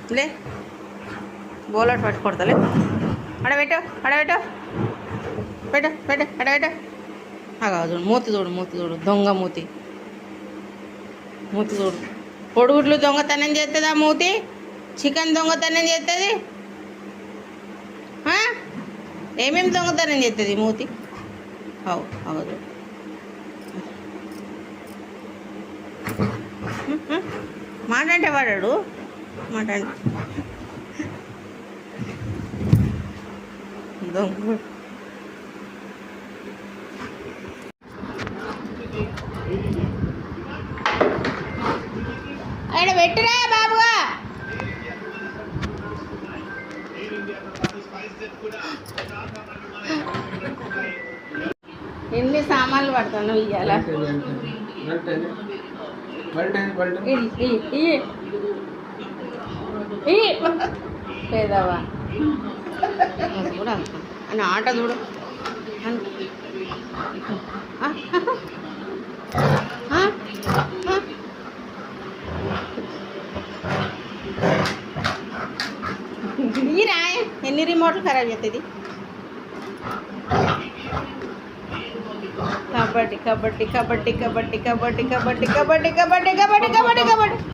లే బోలాట్ పట్టు కొడతలే అడబెట్టు అడబెట్టు పెట్టు పెట్టు అడబెట్టు అగా చూడు మూతి చూడు మూతి చూడు దొంగ మూతి మూతి చూడు పొడుగుడ్లు దొంగతనం చేస్తుందా మూతి చికెన్ దొంగతనం చేస్తుంది ఏమేమి దొంగతనం చేస్తుంది మూతి అవు అవదు మాట అంటే వాడాడు మాట అంటే దొంగ ఆయన పెట్టురా బాబుగా ఎన్ని సామాన్లు పడతాను ఇయ్యాల పేదవా కూడా అని ఆట చూడు ఈ రాయ ఎన్ని రిమోట్లు ఖరాబ్ చేస్తుంది కబడ్డీ కబడ్డీ కబడ్డీ కబడ్డీ కబడ్డీ కబడ్డీ కబడ్డీ కబడ్డీ కబడ్డీ కబడ్డీ కబడ్డీ